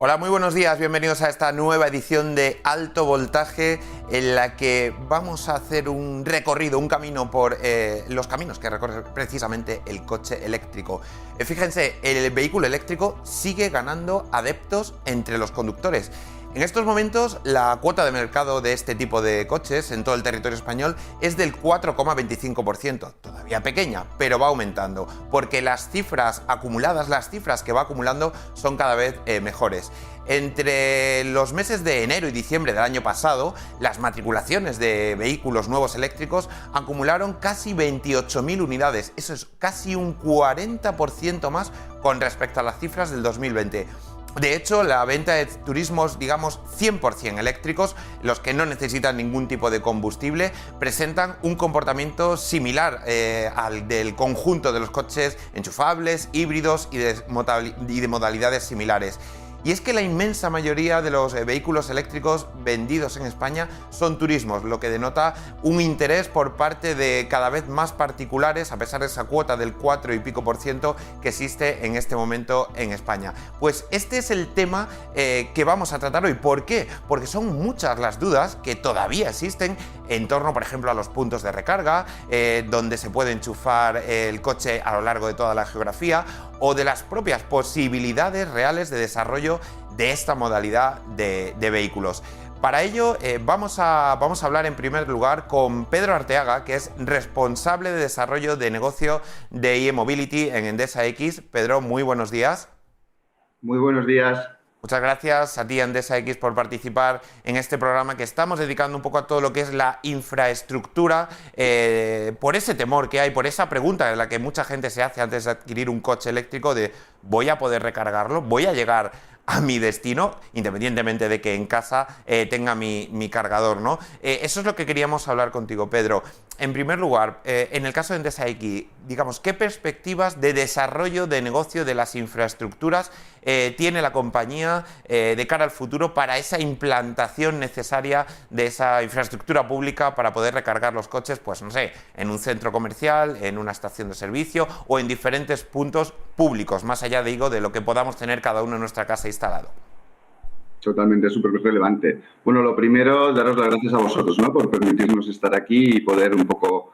Hola, muy buenos días, bienvenidos a esta nueva edición de Alto Voltaje en la que vamos a hacer un recorrido, un camino por los caminos que recorre precisamente el coche eléctrico. Fíjense, el vehículo eléctrico sigue ganando adeptos entre los conductores. En estos momentos la cuota de mercado de este tipo de coches en todo el territorio español es del 4,25%, todavía pequeña, pero va aumentando, porque las cifras acumuladas, las cifras que va acumulando son cada vez mejores. Entre los meses de enero y diciembre del año pasado, las matriculaciones de vehículos nuevos eléctricos acumularon casi 28.000 unidades, eso es casi un 40% más con respecto a las cifras del 2020. De hecho, la venta de turismos, digamos, 100% eléctricos, los que no necesitan ningún tipo de combustible, presentan un comportamiento similar al del conjunto de los coches enchufables, híbridos y de modalidades similares. Y es que la inmensa mayoría de los vehículos eléctricos vendidos en España son turismos, lo que denota un interés por parte de cada vez más particulares, a pesar de esa cuota del 4 y pico por ciento que existe en este momento en España. Pues este es el tema que vamos a tratar hoy. ¿Por qué? Porque son muchas las dudas que todavía existen en torno, por ejemplo, a los puntos de recarga, donde se puede enchufar el coche a lo largo de toda la geografía, o de las propias posibilidades reales de desarrollo de esta modalidad de vehículos. Para ello vamos a hablar en primer lugar con Pedro Arteaga, que es responsable de desarrollo de negocio de e-Mobility en Endesa X. Pedro, muy buenos días. Muy buenos días. Muchas gracias a ti, Endesa X, por participar en este programa que estamos dedicando un poco a todo lo que es la infraestructura, por ese temor que hay, por esa pregunta en la que mucha gente se hace antes de adquirir un coche eléctrico de ¿voy a poder recargarlo? ¿Voy a llegar a mi destino, independientemente de que en casa tenga mi cargador, ¿no? Eso es lo que queríamos hablar contigo, Pedro. En primer lugar, en el caso de Endesa X, digamos, ¿qué perspectivas de desarrollo de negocio de las infraestructuras tiene la compañía de cara al futuro para esa implantación necesaria de esa infraestructura pública para poder recargar los coches, pues no sé, en un centro comercial, en una estación de servicio o en diferentes puntos públicos, más allá, digo, de lo que podamos tener cada uno en nuestra casa instalado? Totalmente, súper relevante. Bueno, lo primero, daros las gracias a vosotros, ¿no?, por permitirnos estar aquí y poder un poco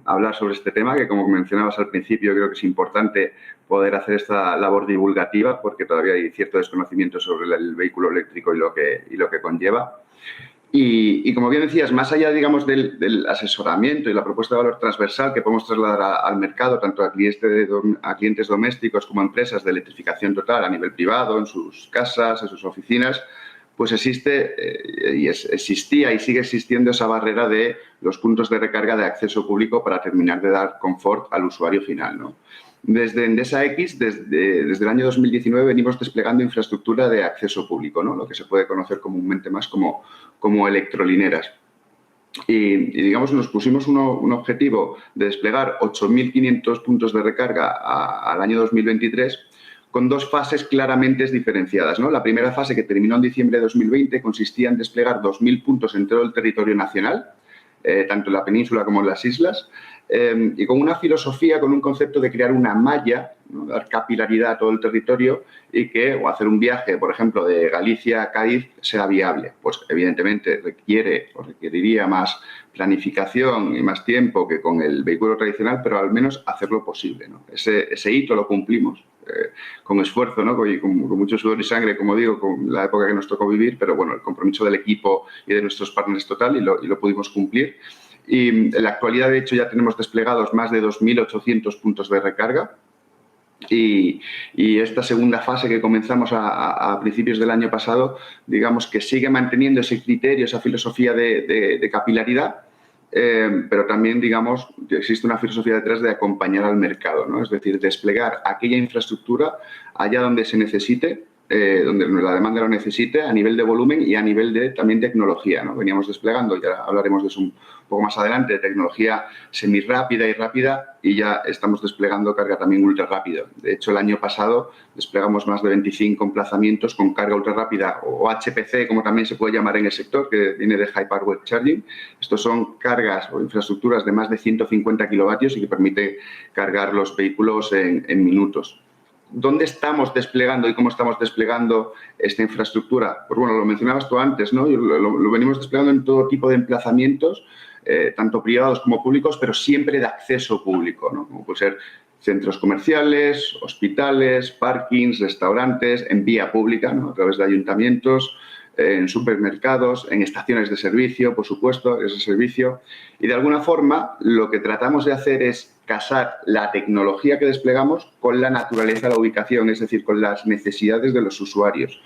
hablar sobre este tema, que como mencionabas al principio, creo que es importante poder hacer esta labor divulgativa porque todavía hay cierto desconocimiento sobre el vehículo eléctrico y lo que conlleva. Y como bien decías, más allá, digamos, del asesoramiento y la propuesta de valor transversal que podemos trasladar al mercado, tanto a clientes domésticos como a empresas de electrificación total a nivel privado, en sus casas, en sus oficinas, pues existía y sigue existiendo esa barrera de los puntos de recarga de acceso público para terminar de dar confort al usuario final, ¿no? Desde Endesa X, desde el año 2019, venimos desplegando infraestructura de acceso público, ¿no?, lo que se puede conocer comúnmente más como electrolineras. Y digamos, nos pusimos un objetivo de desplegar 8.500 puntos de recarga al año 2023 con dos fases claramente diferenciadas, ¿no? La primera fase, que terminó en diciembre de 2020, consistía en desplegar 2.000 puntos en todo el territorio nacional, tanto en la península como en las islas, y con una filosofía, con un concepto de crear una malla, ¿no?, dar capilaridad a todo el territorio o hacer un viaje, por ejemplo, de Galicia a Cádiz sea viable. Pues evidentemente requeriría más planificación y más tiempo que con el vehículo tradicional, pero al menos hacerlo posible, ¿no? Ese hito lo cumplimos con esfuerzo, ¿no?, con mucho sudor y sangre, como digo, con la época que nos tocó vivir, pero bueno, el compromiso del equipo y de nuestros partners total y lo pudimos cumplir. Y en la actualidad, de hecho, ya tenemos desplegados más de 2.800 puntos de recarga. Y esta segunda fase que comenzamos a principios del año pasado, digamos que sigue manteniendo ese criterio, esa filosofía de capilaridad, pero también, digamos, existe una filosofía detrás de acompañar al mercado, ¿no? Es decir, desplegar aquella infraestructura allá donde se necesite, donde la demanda lo necesite, a nivel de volumen y a nivel de también tecnología, ¿no? Veníamos desplegando, ya hablaremos de eso un poco más adelante, de tecnología semirápida y rápida, y ya estamos desplegando carga también ultra rápida. De hecho, el año pasado desplegamos más de 25 emplazamientos con carga ultra rápida, o HPC, como también se puede llamar en el sector, que viene de High Power Charging. Estos son cargas o infraestructuras de más de 150 kilovatios y que permite cargar los vehículos en minutos. ¿dónde estamos desplegando y cómo estamos desplegando esta infraestructura? Pues bueno, lo mencionabas tú antes, ¿no? Lo venimos desplegando en todo tipo de emplazamientos, tanto privados como públicos, pero siempre de acceso público, ¿no? Como puede ser centros comerciales, hospitales, parkings, restaurantes, en vía pública, ¿no? A través de ayuntamientos, en supermercados, en estaciones de servicio, por supuesto, ese servicio. Y de alguna forma lo que tratamos de hacer es casar la tecnología que desplegamos con la naturaleza de la ubicación, es decir, con las necesidades de los usuarios.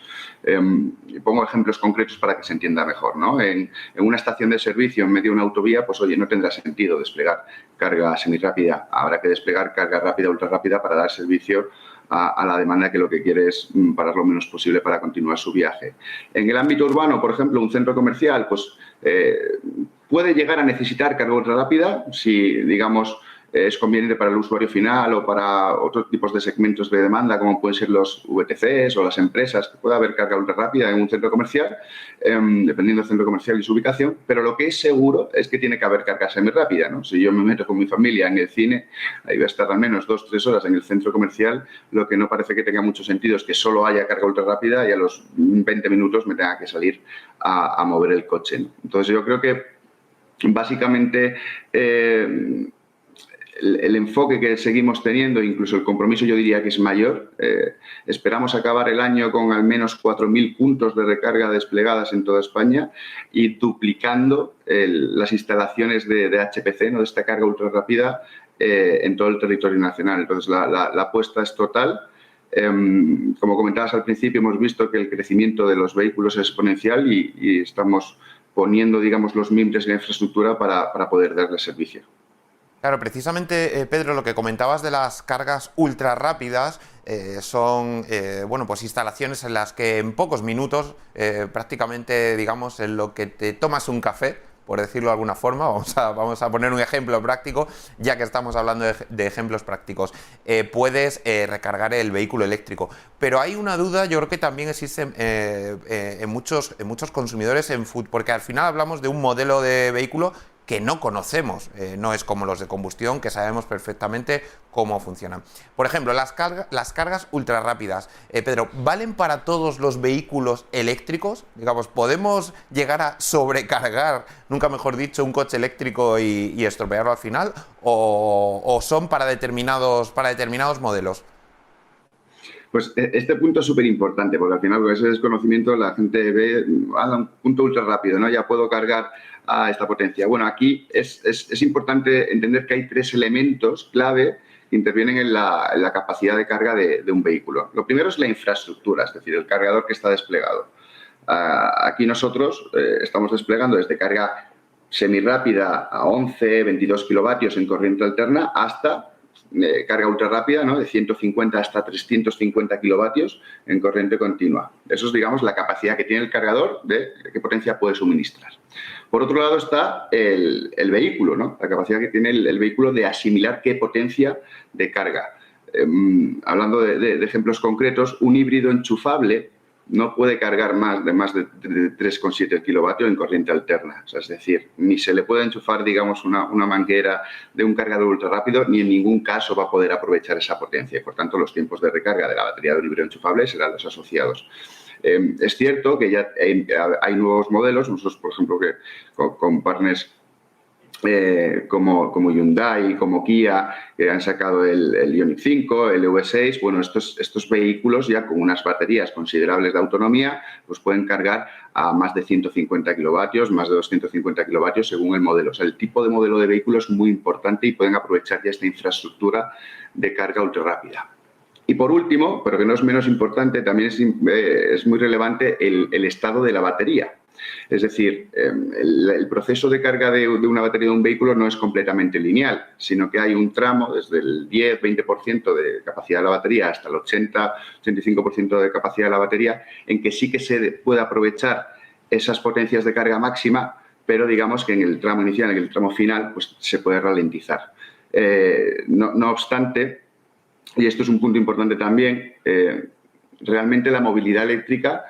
Pongo ejemplos concretos para que se entienda mejor, ¿no? En una estación de servicio en medio de una autovía, pues oye, no tendrá sentido desplegar carga semirápida. Habrá que desplegar carga rápida, ultra rápida para dar servicio a la demanda que lo que quiere es parar lo menos posible para continuar su viaje. En el ámbito urbano, por ejemplo, un centro comercial, pues puede llegar a necesitar carga ultra rápida si, digamos, es conveniente para el usuario final o para otros tipos de segmentos de demanda, como pueden ser los VTCs o las empresas, que puede haber carga ultra rápida en un centro comercial, dependiendo del centro comercial y su ubicación, pero lo que es seguro es que tiene que haber carga semirápida, ¿no? Si yo me meto con mi familia en el cine, ahí va a estar al menos 2 o 3 horas en el centro comercial, lo que no parece que tenga mucho sentido es que solo haya carga ultra rápida y a los 20 minutos me tenga que salir a mover el coche, ¿no? Entonces yo creo que básicamente el enfoque que seguimos teniendo, incluso el compromiso yo diría que es mayor. Esperamos acabar el año con al menos 4.000 puntos de recarga desplegadas en toda España y duplicando las instalaciones de HPC, ¿no? De esta carga ultra rápida en todo el territorio nacional. Entonces, la apuesta es total. Como comentabas al principio, hemos visto que el crecimiento de los vehículos es exponencial y estamos poniendo, digamos, los mimbres y la infraestructura para poder darle servicio. Claro, precisamente, Pedro, lo que comentabas de las cargas ultra rápidas son bueno, pues instalaciones en las que en pocos minutos, prácticamente, digamos, en lo que te tomas un café, por decirlo de alguna forma, vamos a poner un ejemplo práctico, ya que estamos hablando de ejemplos prácticos, puedes recargar el vehículo eléctrico. Pero hay una duda, yo creo que también existe en muchos consumidores en food, porque al final hablamos de un modelo de vehículo que no conocemos, no es como los de combustión, que sabemos perfectamente cómo funcionan. Por ejemplo, las cargas ultra rápidas, Pedro, ¿valen para todos los vehículos eléctricos? Digamos, ¿podemos llegar a sobrecargar, nunca mejor dicho, un coche eléctrico y estropearlo al final? ¿O son para determinados modelos? Pues este punto es súper importante, porque al final con ese desconocimiento la gente ve un punto ultra rápido, ¿no? Ya puedo cargar a esta potencia. Bueno, aquí es importante entender que hay 3 elementos clave que intervienen en la capacidad de carga de un vehículo. Lo primero es la infraestructura, es decir, el cargador que está desplegado. Aquí nosotros estamos desplegando desde carga semirrápida a 11, 22 kilovatios en corriente alterna hasta carga ultra rápida, ¿no? De 150 hasta 350 kilovatios en corriente continua. Eso es, digamos, la capacidad que tiene el cargador de qué potencia puede suministrar. Por otro lado está el vehículo, ¿no? La capacidad que tiene el vehículo de asimilar qué potencia de carga. Hablando de ejemplos concretos, un híbrido enchufable no puede cargar más de 3,7 kilovatios en corriente alterna. O sea, es decir, ni se le puede enchufar, digamos, una manguera de un cargador ultra rápido, ni en ningún caso va a poder aprovechar esa potencia. Y, por tanto, los tiempos de recarga de la batería de un híbrido enchufable serán los asociados. Es cierto que ya hay nuevos modelos. Nosotros, por ejemplo, que con partners como Hyundai, como Kia, que han sacado el Ioniq 5, el EV6, bueno, estos vehículos ya con unas baterías considerables de autonomía, pues pueden cargar a más de 150 kilovatios, más de 250 kilovatios según el modelo. O sea, el tipo de modelo de vehículo es muy importante y pueden aprovechar ya esta infraestructura de carga ultra rápida. Y por último, pero que no es menos importante, también es muy relevante el estado de la batería. Es decir, el proceso de carga de una batería de un vehículo no es completamente lineal, sino que hay un tramo desde el 10-20% de capacidad de la batería hasta el 80-85% de capacidad de la batería, en que sí que se puede aprovechar esas potencias de carga máxima, pero digamos que en el tramo inicial, en el tramo final, pues se puede ralentizar. No obstante, y esto es un punto importante también, realmente la movilidad eléctrica,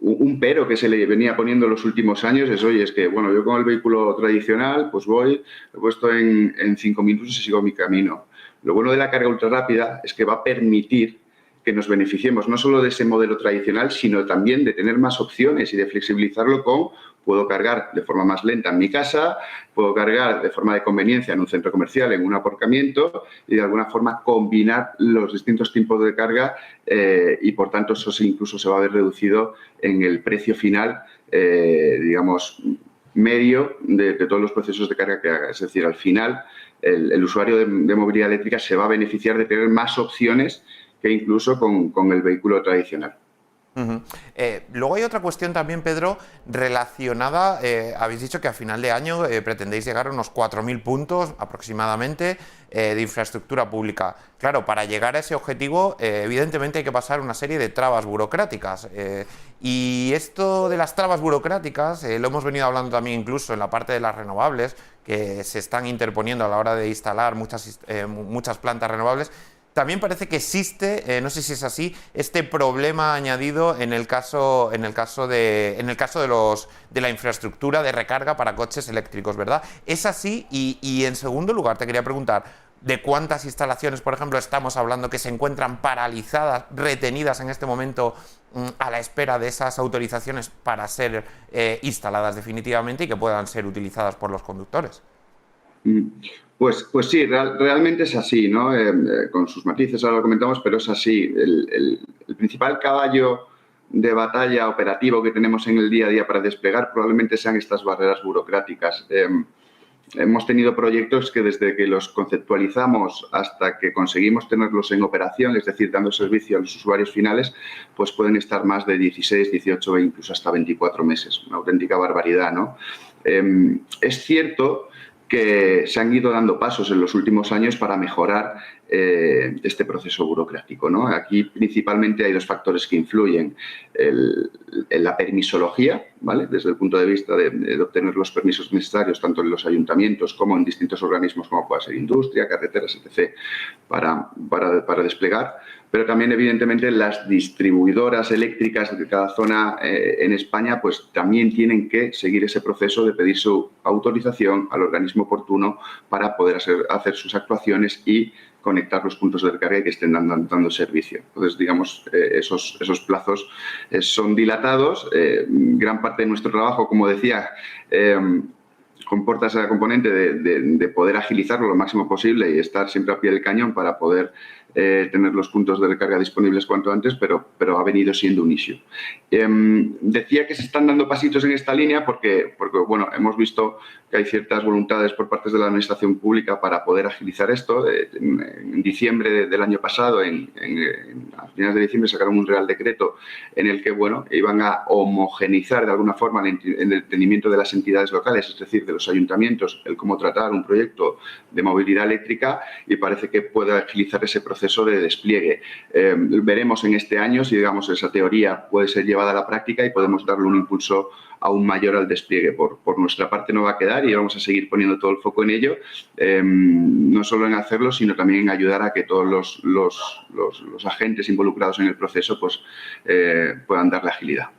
un pero que se le venía poniendo en los últimos años es, oye, es que, bueno, yo con el vehículo tradicional, pues voy, he puesto en 5 minutos y sigo mi camino. Lo bueno de la carga ultrarrápida es que va a permitir que nos beneficiemos no solo de ese modelo tradicional, sino también de tener más opciones y de flexibilizarlo con puedo cargar de forma más lenta en mi casa, puedo cargar de forma de conveniencia en un centro comercial, en un aparcamiento y de alguna forma combinar los distintos tipos de carga y por tanto eso incluso se va a ver reducido en el precio final, digamos, medio de todos los procesos de carga que haga. Es decir, al final el usuario de movilidad eléctrica se va a beneficiar de tener más opciones que incluso con el vehículo tradicional. Luego hay otra cuestión también, Pedro, relacionada, habéis dicho que a final de año pretendéis llegar a unos 4.000 puntos aproximadamente de infraestructura pública. Claro, para llegar a ese objetivo, evidentemente hay que pasar una serie de trabas burocráticas. Y esto de las trabas burocráticas, lo hemos venido hablando también incluso en la parte de las renovables, que se están interponiendo a la hora de instalar muchas plantas renovables. También parece que existe, no sé si es así, este problema añadido en el caso de la infraestructura de recarga para coches eléctricos, ¿verdad? Es así y en segundo lugar te quería preguntar de cuántas instalaciones, por ejemplo, estamos hablando que se encuentran paralizadas, retenidas en este momento a la espera de esas autorizaciones para ser instaladas definitivamente y que puedan ser utilizadas por los conductores. Pues sí, realmente es así, ¿no? Con sus matices, ahora lo comentamos, pero es así. El principal caballo de batalla operativo que tenemos en el día a día para desplegar probablemente sean estas barreras burocráticas. Hemos tenido proyectos que desde que los conceptualizamos hasta que conseguimos tenerlos en operación, es decir, dando servicio a los usuarios finales, pues pueden estar más de 16, 18 e incluso hasta 24 meses. Una auténtica barbaridad, ¿no? Es cierto que se han ido dando pasos en los últimos años para mejorar este proceso burocrático, ¿no? Aquí principalmente hay dos factores que influyen. La permisología, ¿vale? Desde el punto de vista de obtener los permisos necesarios tanto en los ayuntamientos como en distintos organismos como pueda ser industria, carreteras, etc., para desplegar. Pero también, evidentemente, las distribuidoras eléctricas de cada zona en España pues también tienen que seguir ese proceso de pedir su autorización al organismo oportuno para poder hacer sus actuaciones y conectar los puntos de recarga que estén dando servicio. Entonces, digamos, esos plazos son dilatados. Gran parte de nuestro trabajo, como decía, comporta esa componente de poder agilizarlo lo máximo posible y estar siempre a pie del cañón para poder tener los puntos de recarga disponibles cuanto antes, pero ha venido siendo un issue. Decía que se están dando pasitos en esta línea porque bueno, hemos visto que hay ciertas voluntades por parte de la Administración Pública para poder agilizar esto. En diciembre del año pasado, a finales de diciembre, sacaron un Real Decreto en el que, bueno, iban a homogeneizar de alguna forma el entendimiento de las entidades locales, es decir, de los ayuntamientos, el cómo tratar un proyecto de movilidad eléctrica, y parece que puede agilizar ese proceso de despliegue. Veremos en este año si, digamos, esa teoría puede ser llevada a la práctica y podemos darle un impulso aún mayor al despliegue. Por nuestra parte no va a quedar y vamos a seguir poniendo todo el foco en ello, no solo en hacerlo, sino también en ayudar a que todos los agentes involucrados en el proceso pues, puedan darle agilidad.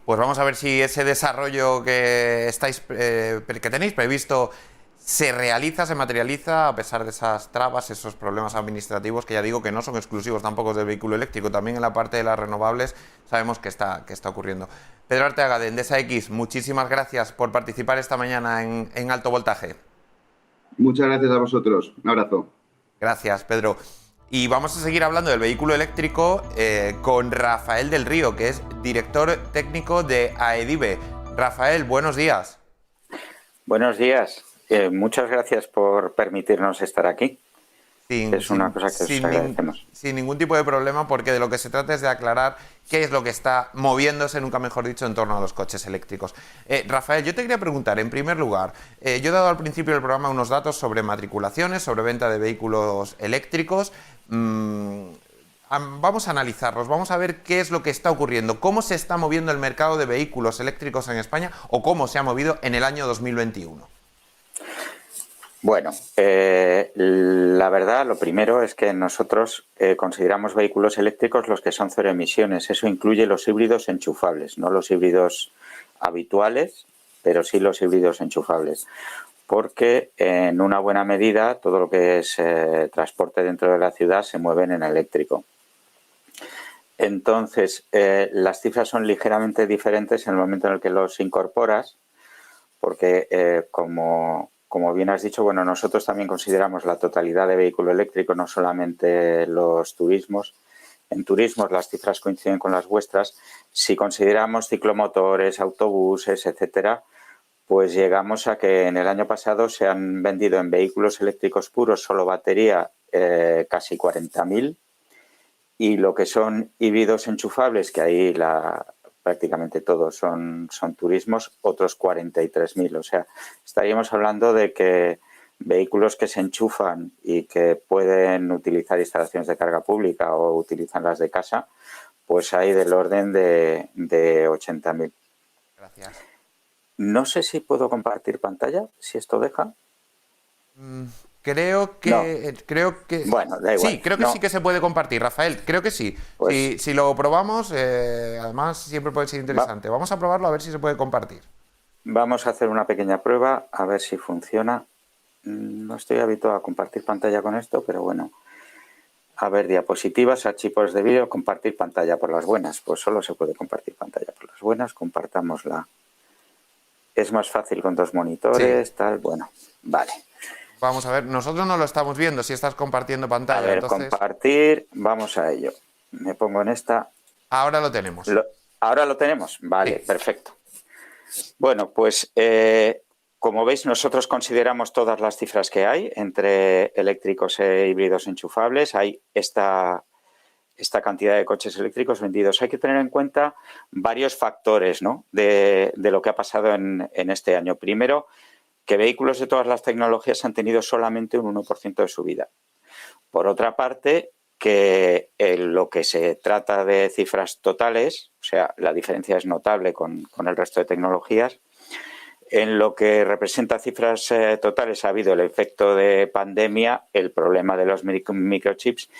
Pues vamos a ver si ese desarrollo que tenéis previsto se realiza, se materializa a pesar de esas trabas, esos problemas administrativos que ya digo que no son exclusivos tampoco del vehículo eléctrico, también en la parte de las renovables sabemos que está ocurriendo. Pedro Arteaga, de Endesa X, muchísimas gracias por participar esta mañana en Alto Voltaje. Muchas gracias a vosotros. Un abrazo. Gracias, Pedro. Y vamos a seguir hablando del vehículo eléctrico con Rafael del Río, que es director técnico de AEDIVE. Rafael, buenos días. Buenos días. Muchas gracias por permitirnos estar aquí. Es una cosa que os agradecemos. Sin ningún tipo de problema, porque de lo que se trata es de aclarar qué es lo que está moviéndose, nunca mejor dicho, en torno a los coches eléctricos. Rafael, yo te quería preguntar, en primer lugar, yo he dado al principio del programa unos datos sobre matriculaciones, sobre venta de vehículos eléctricos. Vamos a analizarlos, vamos a ver qué es lo que está ocurriendo, cómo se está moviendo el mercado de vehículos eléctricos en España o cómo se ha movido en el año 2021. Bueno, la verdad, lo primero es que nosotros consideramos vehículos eléctricos los que son cero emisiones. Eso incluye los híbridos enchufables, no los híbridos habituales, pero sí los híbridos enchufables. porque en una buena medida todo lo que es transporte dentro de la ciudad se mueve en eléctrico. Entonces, las cifras son ligeramente diferentes en el momento en el que los incorporas, porque como bien has dicho, bueno, nosotros también consideramos la totalidad de vehículo eléctrico, no solamente los turismos. En turismos las cifras coinciden con las vuestras. Si consideramos ciclomotores, autobuses, etcétera, pues llegamos a que en el año pasado se han vendido en vehículos eléctricos puros, solo batería, casi 40.000. Y lo que son híbridos enchufables, que ahí prácticamente todos son turismos, otros 43.000. O sea, estaríamos hablando de que vehículos que se enchufan y que pueden utilizar instalaciones de carga pública o utilizan las de casa, pues hay del orden de 80.000. Gracias. No sé si puedo compartir pantalla, si esto deja. Creo que... Bueno, da igual. Sí, creo que sí que se puede compartir, Rafael. Creo que sí. Pues, si lo probamos, además siempre puede ser interesante. Vamos a probarlo a ver si se puede compartir. Vamos a hacer una pequeña prueba, a ver si funciona. No estoy habituado a compartir pantalla con esto, pero bueno. A ver, diapositivas, archivos de vídeo, compartir pantalla por las buenas. Pues solo se puede compartir pantalla por las buenas. Compartámosla. Es más fácil con dos monitores, sí. Tal. Bueno, vale. Vamos a ver, nosotros no lo estamos viendo si estás compartiendo pantalla. A ver, entonces... compartir, vamos a ello. Me pongo en esta. Ahora lo tenemos. Ahora lo tenemos, vale, sí. Perfecto. Bueno, pues como veis, nosotros consideramos todas las cifras que hay entre eléctricos e híbridos enchufables. Hay esta cantidad de coches eléctricos vendidos. Hay que tener en cuenta varios factores, ¿no?, de lo que ha pasado en este año. Primero, que vehículos de todas las tecnologías han tenido solamente un 1% de subida. Por otra parte, que lo que se trata de cifras totales, o sea, la diferencia es notable con el resto de tecnologías. En lo que representa cifras totales ha habido el efecto de pandemia, el problema de los microchips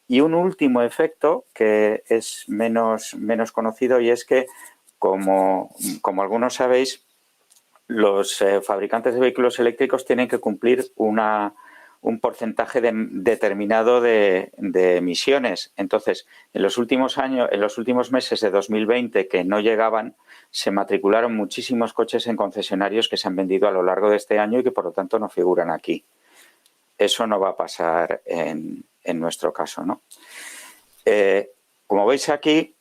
y un último efecto que es menos conocido, y es que, como algunos sabéis, los fabricantes de vehículos eléctricos tienen que cumplir un porcentaje determinado de emisiones. Entonces, en los últimos meses de 2020 que no llegaban, se matricularon muchísimos coches en concesionarios que se han vendido a lo largo de este año y que por lo tanto no figuran aquí. Eso no va a pasar en nuestro caso, ¿no? Como veis aquí,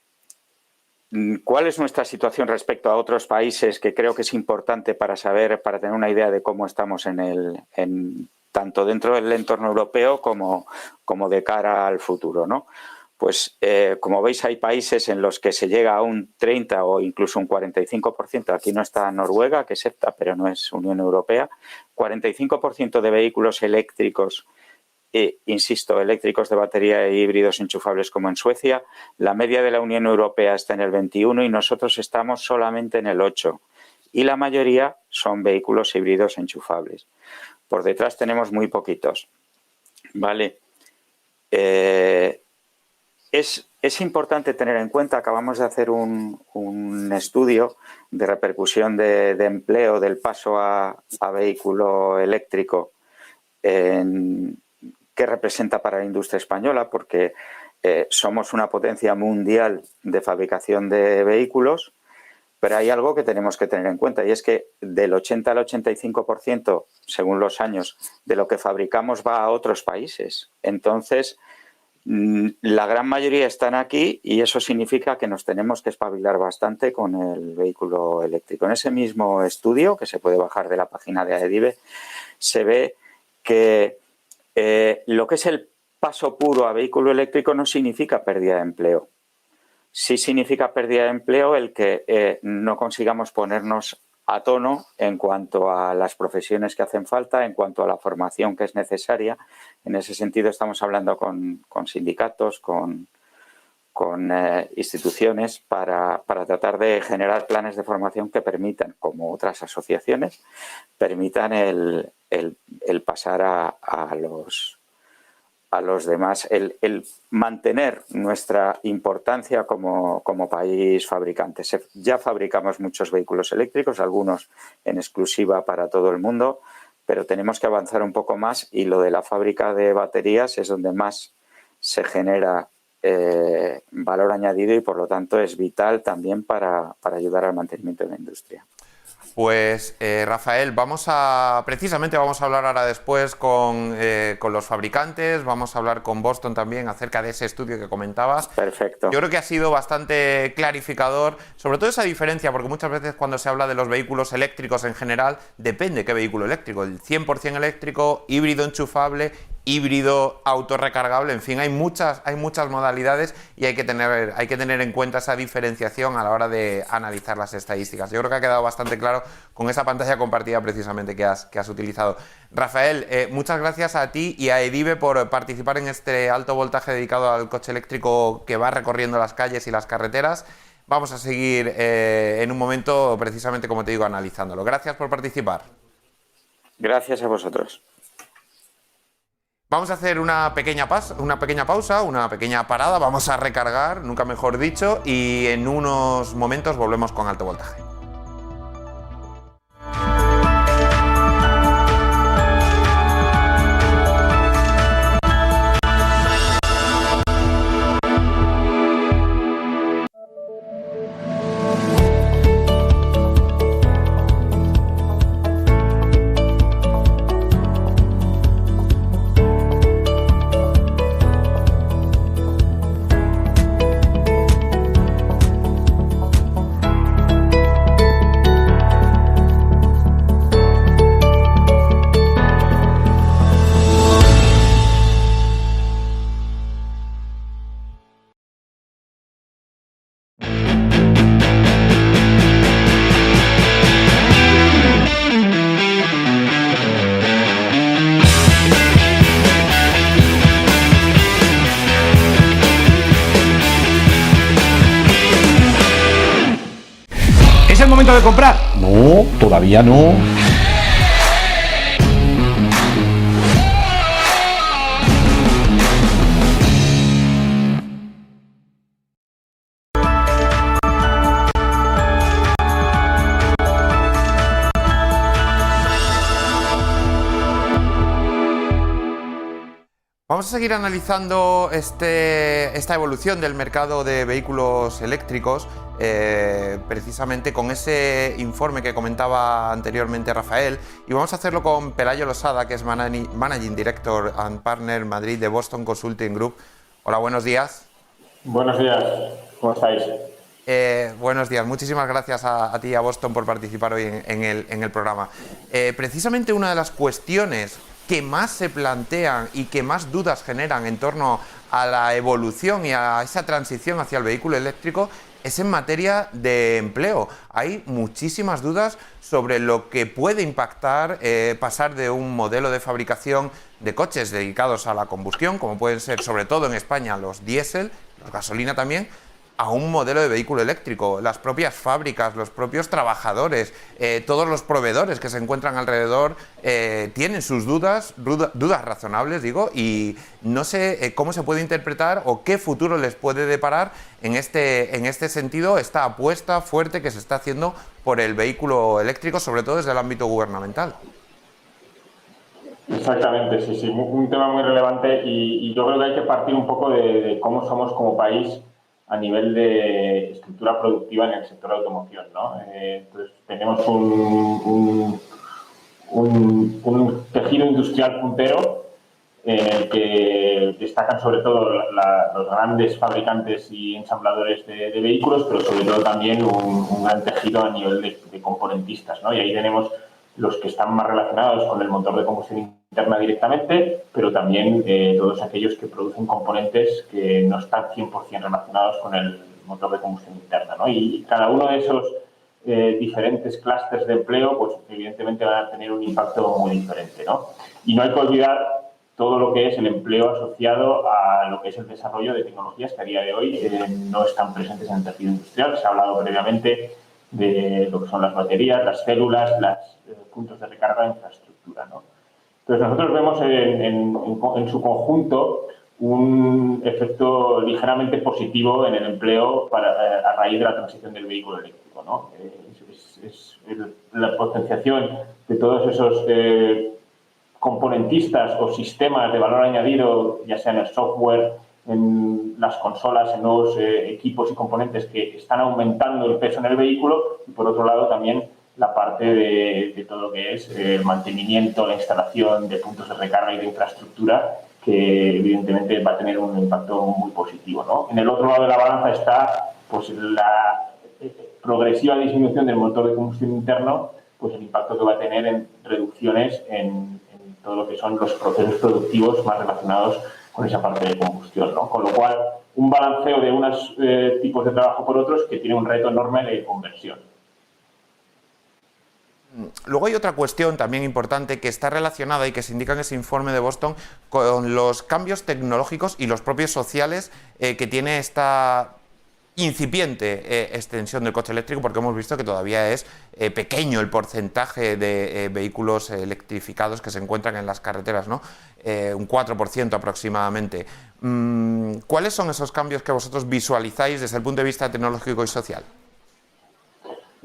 ¿cuál es nuestra situación respecto a otros países? Que creo que es importante para tener una idea de cómo estamos tanto dentro del entorno europeo como de cara al futuro, ¿no? Pues como veis, hay países en los que se llega a un 30 o incluso un 45%. Aquí no está Noruega, que es EFTA, pero no es Unión Europea. 45% de vehículos eléctricos, insisto, eléctricos de batería e híbridos enchufables, como en Suecia. La media de la Unión Europea está en el 21 y nosotros estamos solamente en el 8. Y la mayoría son vehículos híbridos enchufables. Por detrás tenemos muy poquitos. Vale. Es importante tener en cuenta, acabamos de hacer un estudio de repercusión de empleo del paso a vehículo eléctrico que representa para la industria española, porque somos una potencia mundial de fabricación de vehículos, pero hay algo que tenemos que tener en cuenta, y es que del 80 al 85%, según los años, de lo que fabricamos va a otros países. Entonces, la gran mayoría están aquí y eso significa que nos tenemos que espabilar bastante con el vehículo eléctrico. En ese mismo estudio, que se puede bajar de la página de AEDIVE, se ve que lo que es el paso puro a vehículo eléctrico no significa pérdida de empleo. Sí significa pérdida de empleo el que no consigamos ponernos a tono en cuanto a las profesiones que hacen falta, en cuanto a la formación que es necesaria. En ese sentido estamos hablando con sindicatos, con instituciones para tratar de generar planes de formación que permitan, como otras asociaciones, permitan el pasar a los demás, el mantener nuestra importancia como país fabricante. Ya fabricamos muchos vehículos eléctricos, algunos en exclusiva para todo el mundo, pero tenemos que avanzar un poco más y lo de la fábrica de baterías es donde más se genera valor añadido y por lo tanto es vital también para ayudar al mantenimiento de la industria. Pues Rafael, precisamente vamos a hablar ahora después con los fabricantes, vamos a hablar con Boston también acerca de ese estudio que comentabas. Perfecto. Yo creo que ha sido bastante clarificador, sobre todo esa diferencia, porque muchas veces cuando se habla de los vehículos eléctricos en general, depende qué vehículo eléctrico, el 100% eléctrico, híbrido enchufable, híbrido autorrecargable, en fin, hay muchas modalidades y hay que tener en cuenta esa diferenciación a la hora de analizar las estadísticas. Yo creo que ha quedado bastante claro con esa pantalla compartida precisamente que has utilizado. Rafael, muchas gracias a ti y a Edive por participar en este alto voltaje dedicado al coche eléctrico que va recorriendo las calles y las carreteras. Vamos a seguir en un momento, precisamente como te digo, analizándolo. Gracias por participar. Gracias a vosotros. Vamos a hacer una pequeña pausa, una pequeña parada, vamos a recargar, nunca mejor dicho, y en unos momentos volvemos con alto voltaje. ¿Es el momento de comprar? No, todavía no. Vamos a seguir analizando esta evolución del mercado de vehículos eléctricos, precisamente con ese informe que comentaba anteriormente Rafael, y vamos a hacerlo con Pelayo Losada, que es Managing Director and Partner Madrid de Boston Consulting Group. Hola, buenos días. Buenos días, ¿cómo estáis? Buenos días, muchísimas gracias a ti y a Boston por participar hoy en el programa. Precisamente una de las cuestiones que más se plantean y que más dudas generan en torno a la evolución y a esa transición hacia el vehículo eléctrico es en materia de empleo. Hay muchísimas dudas sobre lo que puede impactar pasar de un modelo de fabricación de coches dedicados a la combustión, como pueden ser sobre todo en España los diésel, los gasolina también, a un modelo de vehículo eléctrico. Las propias fábricas, los propios trabajadores, todos los proveedores que se encuentran alrededor tienen sus dudas razonables, digo, y no sé cómo se puede interpretar o qué futuro les puede deparar en este sentido esta apuesta fuerte que se está haciendo por el vehículo eléctrico, sobre todo desde el ámbito gubernamental. Exactamente, sí, un tema muy relevante y yo creo que hay que partir un poco de cómo somos como país a nivel de estructura productiva en el sector de automoción, ¿no? Entonces, tenemos un tejido industrial puntero en el que destacan sobre todo los grandes fabricantes y ensambladores de vehículos, pero sobre todo también un gran tejido a nivel de componentistas, ¿no? Y ahí tenemos los que están más relacionados con el motor de combustión interna directamente, pero también todos aquellos que producen componentes que no están 100% relacionados con el motor de combustión interna, ¿no? Y cada uno de esos diferentes clústeres de empleo, pues evidentemente van a tener un impacto muy diferente, ¿no? Y no hay que olvidar todo lo que es el empleo asociado a lo que es el desarrollo de tecnologías que a día de hoy no están presentes en el tejido industrial. Se ha hablado previamente de lo que son las baterías, las células, los puntos de recarga de infraestructura, ¿no? Entonces, nosotros vemos en su conjunto un efecto ligeramente positivo en el empleo a raíz de la transición del vehículo eléctrico, ¿no? La potenciación de todos esos componentistas o sistemas de valor añadido, ya sea en el software, en las consolas, en nuevos equipos y componentes que están aumentando el peso en el vehículo, y por otro lado también la parte de todo lo que es el mantenimiento, la instalación de puntos de recarga y de infraestructura, que evidentemente va a tener un impacto muy positivo, ¿no? En el otro lado de la balanza está pues la progresiva disminución del motor de combustión interno, pues el impacto que va a tener en reducciones en todo lo que son los procesos productivos más relacionados con esa parte de combustión, ¿no? Con lo cual, un balanceo de unos tipos de trabajo por otros que tiene un reto enorme de conversión. Luego hay otra cuestión también importante que está relacionada y que se indica en ese informe de Boston con los cambios tecnológicos y los propios sociales que tiene esta incipiente extensión del coche eléctrico, porque hemos visto que todavía es pequeño el porcentaje de vehículos electrificados que se encuentran en las carreteras, ¿no? Un 4% aproximadamente. ¿Cuáles son esos cambios que vosotros visualizáis desde el punto de vista tecnológico y social?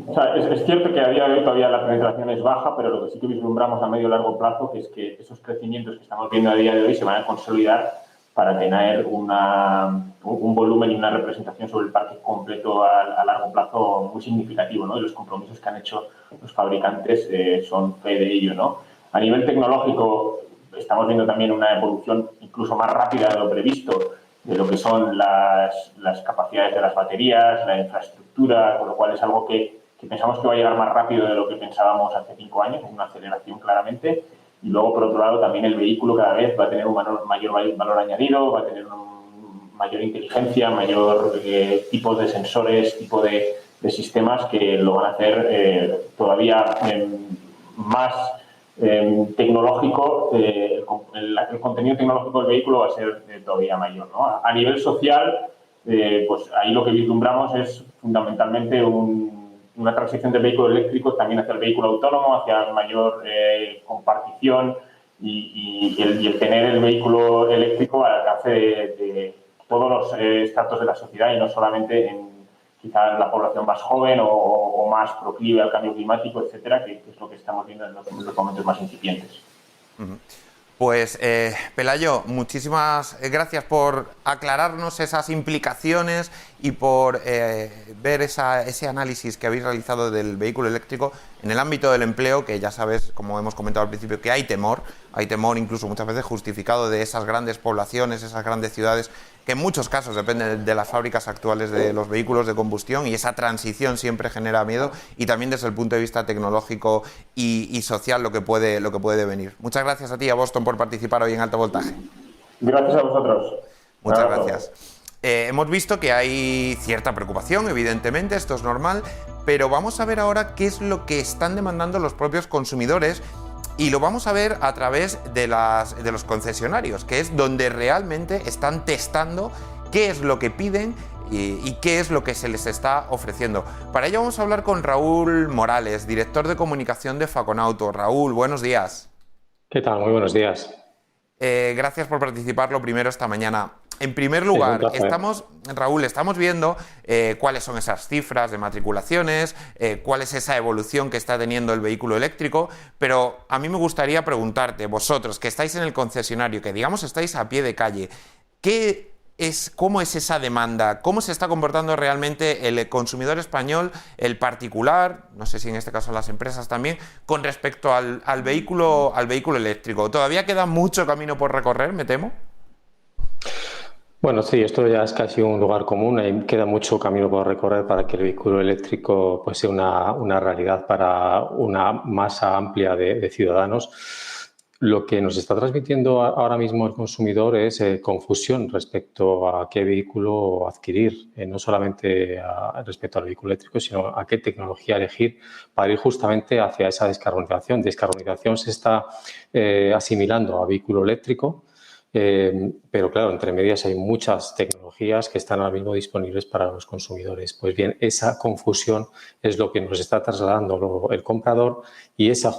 O sea, es cierto que a día de hoy todavía la penetración es baja, pero lo que sí que vislumbramos a medio y largo plazo que es que esos crecimientos que estamos viendo a día de hoy se van a consolidar para tener un volumen y una representación sobre el parque completo a largo plazo muy significativo, ¿no? Y los compromisos que han hecho los fabricantes son fe de ello, ¿no? A nivel tecnológico estamos viendo también una evolución incluso más rápida de lo previsto de lo que son las capacidades de las baterías, la infraestructura, con lo cual es algo que pensamos que va a llegar más rápido de lo que pensábamos hace 5 años, es una aceleración claramente. Y luego, por otro lado, también el vehículo cada vez va a tener un mayor valor añadido, va a tener mayor inteligencia, mayor tipos de sensores, tipo de sistemas que lo van a hacer todavía más tecnológico. El contenido tecnológico del vehículo va a ser todavía mayor, ¿no? A nivel social, pues ahí lo que vislumbramos es fundamentalmente una transición del vehículo eléctrico también hacia el vehículo autónomo, hacia mayor compartición y el tener el vehículo eléctrico al alcance de todos los estratos de la sociedad y no solamente en quizás la población más joven o más proclive al cambio climático, etcétera, que es lo que estamos viendo en los momentos más incipientes. Pues, Pelayo, muchísimas gracias por aclararnos esas implicaciones y por ver ese análisis que habéis realizado del vehículo eléctrico en el ámbito del empleo, que ya sabes, como hemos comentado al principio, que hay temor incluso muchas veces justificado de esas grandes poblaciones, esas grandes ciudades, que en muchos casos dependen de las fábricas actuales de los vehículos de combustión, y esa transición siempre genera miedo, y también desde el punto de vista tecnológico y social lo que puede venir. Muchas gracias a ti, a Boston, por participar hoy en Alto Voltaje. Gracias a vosotros. Muchas gracias. Hemos visto que hay cierta preocupación, evidentemente, esto es normal, pero vamos a ver ahora qué es lo que están demandando los propios consumidores, y lo vamos a ver a través de los concesionarios, que es donde realmente están testando qué es lo que piden y qué es lo que se les está ofreciendo. Para ello vamos a hablar con Raúl Morales, director de comunicación de Faconauto. Raúl, buenos días. ¿Qué tal? Muy buenos días. Gracias por participar lo primero esta mañana. En primer lugar, Raúl, estamos viendo cuáles son esas cifras de matriculaciones, cuál es esa evolución que está teniendo el vehículo eléctrico, pero a mí me gustaría preguntarte, vosotros que estáis en el concesionario, que digamos estáis a pie de calle, ¿cómo es esa demanda? ¿Cómo se está comportando realmente el consumidor español, el particular, no sé si en este caso las empresas también, con respecto al vehículo eléctrico? ¿Todavía queda mucho camino por recorrer, me temo? Bueno, sí, esto ya es casi un lugar común. Hay, queda mucho camino por recorrer para que el vehículo eléctrico pues, sea una realidad para una masa amplia de ciudadanos. Lo que nos está transmitiendo ahora mismo el consumidor es confusión respecto a qué vehículo adquirir, no solamente respecto al vehículo eléctrico, sino a qué tecnología elegir para ir justamente hacia esa descarbonización. Descarbonización se está asimilando a vehículo eléctrico, pero claro, entre medias hay muchas tecnologías que están ahora mismo disponibles para los consumidores. Pues bien, esa confusión es lo que nos está trasladando el comprador, y esa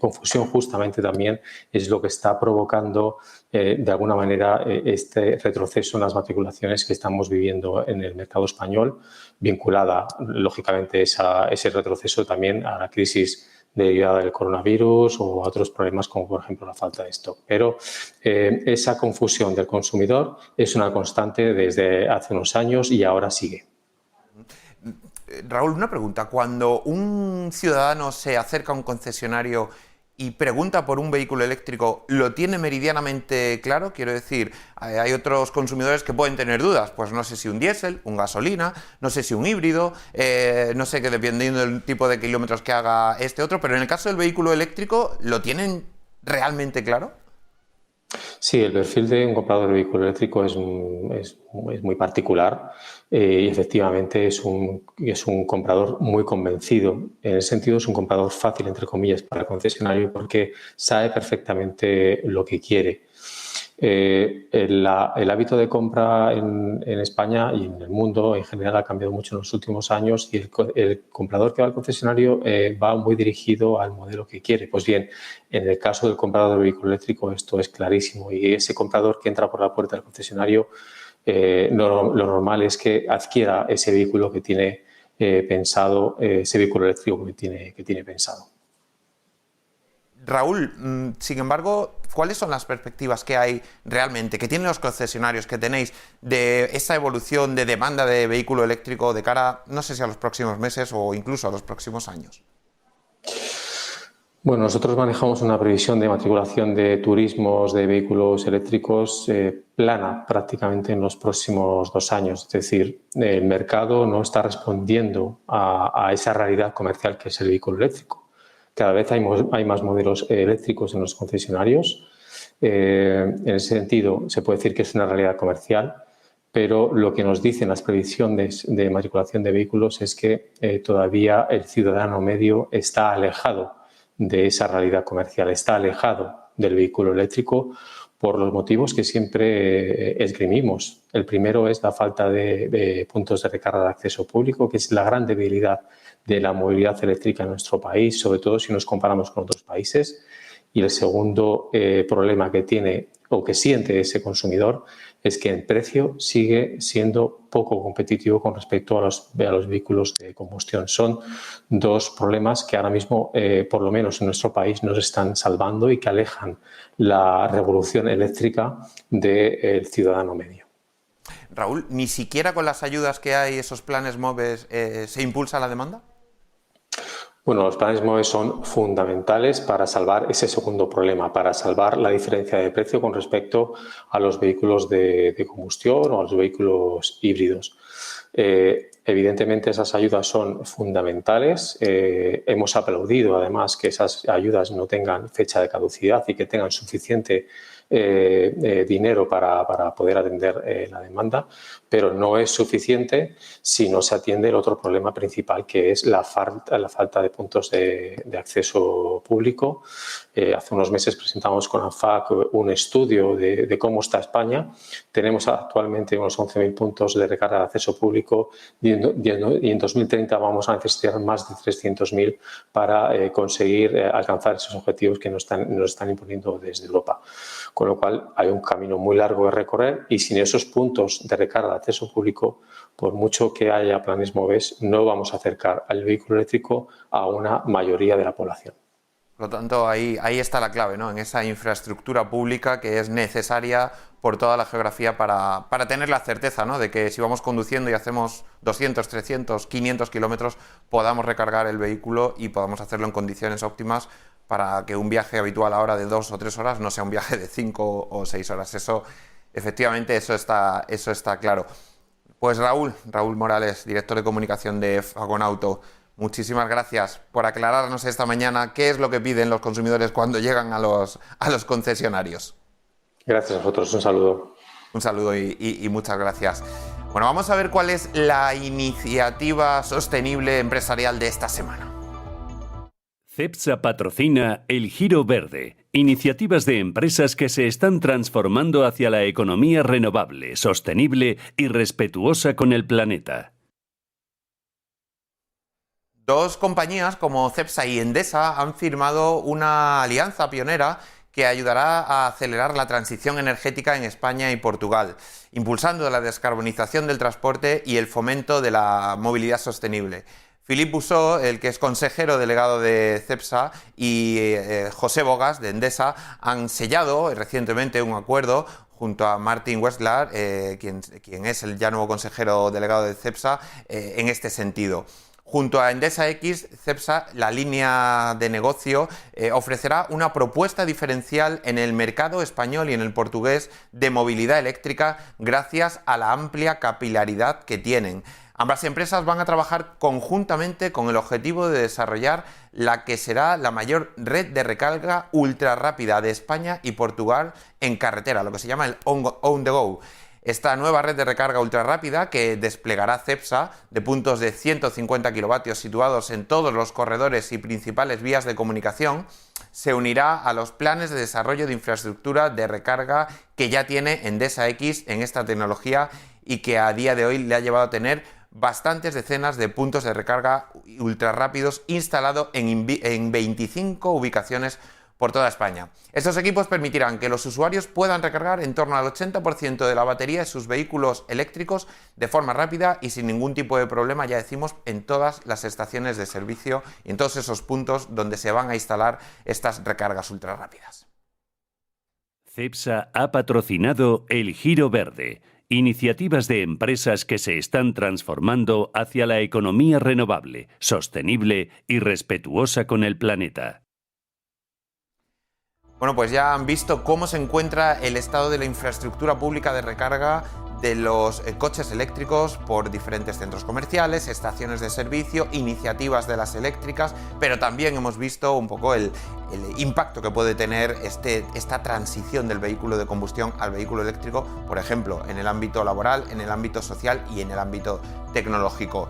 confusión justamente también es lo que está provocando de alguna manera este retroceso en las matriculaciones que estamos viviendo en el mercado español, vinculada lógicamente ese retroceso también a la crisis derivada del coronavirus o a otros problemas como, por ejemplo, la falta de stock. Pero esa confusión del consumidor es una constante desde hace unos años y ahora sigue. Raúl, una pregunta. Cuando un ciudadano se acerca a un concesionario y pregunta por un vehículo eléctrico, ¿lo tiene meridianamente claro? Quiero decir, hay otros consumidores que pueden tener dudas. Pues no sé si un diésel, un gasolina, no sé si un híbrido, no sé, que dependiendo del tipo de kilómetros que haga este otro, pero en el caso del vehículo eléctrico, ¿lo tienen realmente claro? Sí, el perfil de un comprador de vehículo eléctrico es muy particular y efectivamente es un comprador muy convencido. En ese sentido es un comprador fácil, entre comillas, para el concesionario porque sabe perfectamente lo que quiere. El hábito de compra en España y en el mundo en general ha cambiado mucho en los últimos años y el comprador que va al concesionario va muy dirigido al modelo que quiere. Pues bien, en el caso del comprador de vehículo eléctrico esto es clarísimo y ese comprador que entra por la puerta del concesionario lo normal es que adquiera ese vehículo que tiene pensado, ese vehículo eléctrico que tiene pensado. Raúl, sin embargo, ¿cuáles son las perspectivas que hay realmente, que tienen los concesionarios, que tenéis de esa evolución de demanda de vehículo eléctrico de cara, no sé si a los próximos meses o incluso a los próximos años? Bueno, nosotros manejamos una previsión de matriculación de turismos de vehículos eléctricos plana prácticamente en los próximos 2 años. Es decir, el mercado no está respondiendo a esa realidad comercial que es el vehículo eléctrico. Cada vez hay más modelos eléctricos en los concesionarios. En ese sentido, se puede decir que es una realidad comercial, pero lo que nos dicen las previsiones de matriculación de vehículos es que todavía el ciudadano medio está alejado de esa realidad comercial, está alejado del vehículo eléctrico por los motivos que siempre esgrimimos. El primero es la falta de puntos de recarga de acceso público, que es la gran debilidad de la movilidad eléctrica en nuestro país, sobre todo si nos comparamos con otros países. Y el segundo problema que tiene o que siente ese consumidor es que el precio sigue siendo poco competitivo con respecto a los vehículos de combustión. Son 2 problemas que ahora mismo, por lo menos en nuestro país, nos están salvando y que alejan la revolución eléctrica del ciudadano medio. Raúl, ¿ni siquiera con las ayudas que hay, esos planes MOVES, se impulsa la demanda? Bueno, los planes MOVES son fundamentales para salvar ese segundo problema, para salvar la diferencia de precio con respecto a los vehículos de combustión o a los vehículos híbridos. Evidentemente esas ayudas son fundamentales. Hemos aplaudido además que esas ayudas no tengan fecha de caducidad y que tengan suficiente dinero para poder atender la demanda, pero no es suficiente si no se atiende el otro problema principal, que es la falta de puntos de acceso público. Hace unos meses presentamos con ANFAC un estudio de cómo está España. Tenemos actualmente unos 11.000 puntos de recarga de acceso público y en 2030 vamos a necesitar más de 300.000 para conseguir alcanzar esos objetivos que nos están imponiendo desde Europa. Con lo cual hay un camino muy largo de recorrer y sin esos puntos de recarga de acceso público, por mucho que haya planes MOVES, no vamos a acercar al vehículo eléctrico a una mayoría de la población. Por lo tanto, ahí está la clave, ¿no? En esa infraestructura pública que es necesaria por toda la geografía para tener la certeza, ¿no?, de que si vamos conduciendo y hacemos 200, 300, 500 kilómetros, podamos recargar el vehículo y podamos hacerlo en condiciones óptimas para que un viaje habitual ahora de 2 o 3 horas no sea un viaje de 5 o 6 horas. Eso, efectivamente, eso está claro. Pues Raúl Morales, director de comunicación de Fagonauto, muchísimas gracias por aclararnos esta mañana qué es lo que piden los consumidores cuando llegan a los concesionarios. Gracias a vosotros, un saludo. Un saludo y muchas gracias. Bueno, vamos a ver cuál es la iniciativa sostenible empresarial de esta semana. CEPSA patrocina El Giro Verde, iniciativas de empresas que se están transformando hacia la economía renovable, sostenible y respetuosa con el planeta. 2 compañías como CEPSA y Endesa han firmado una alianza pionera que ayudará a acelerar la transición energética en España y Portugal, impulsando la descarbonización del transporte y el fomento de la movilidad sostenible. Philippe Busseau, el que es consejero delegado de Cepsa, y José Bogas, de Endesa, han sellado recientemente un acuerdo junto a Martin Westlar, quien es el ya nuevo consejero delegado de Cepsa, en este sentido. Junto a Endesa X, Cepsa, la línea de negocio, ofrecerá una propuesta diferencial en el mercado español y en el portugués de movilidad eléctrica gracias a la amplia capilaridad que tienen. Ambas empresas van a trabajar conjuntamente con el objetivo de desarrollar la que será la mayor red de recarga ultra rápida de España y Portugal en carretera, lo que se llama el On the Go. Esta nueva red de recarga ultra rápida que desplegará Cepsa de puntos de 150 kilovatios situados en todos los corredores y principales vías de comunicación se unirá a los planes de desarrollo de infraestructura de recarga que ya tiene Endesa X en esta tecnología y que a día de hoy le ha llevado a tener bastantes decenas de puntos de recarga ultra rápidos instalados en 25 ubicaciones por toda España. Estos equipos permitirán que los usuarios puedan recargar en torno al 80% de la batería de sus vehículos eléctricos de forma rápida y sin ningún tipo de problema, ya decimos, en todas las estaciones de servicio y en todos esos puntos donde se van a instalar estas recargas ultra rápidas. Cepsa ha patrocinado El Giro Verde, iniciativas de empresas que se están transformando hacia la economía renovable, sostenible y respetuosa con el planeta. Bueno, pues ya han visto cómo se encuentra el estado de la infraestructura pública de recarga de los coches eléctricos por diferentes centros comerciales, estaciones de servicio, iniciativas de las eléctricas, pero también hemos visto un poco el impacto que puede tener esta transición del vehículo de combustión al vehículo eléctrico, por ejemplo, en el ámbito laboral, en el ámbito social y en el ámbito tecnológico.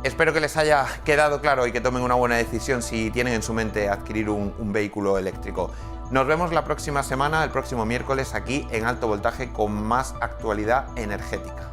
Espero que les haya quedado claro y que tomen una buena decisión si tienen en su mente adquirir un vehículo eléctrico. Nos vemos la próxima semana, el próximo miércoles, aquí en Alto Voltaje con más actualidad energética.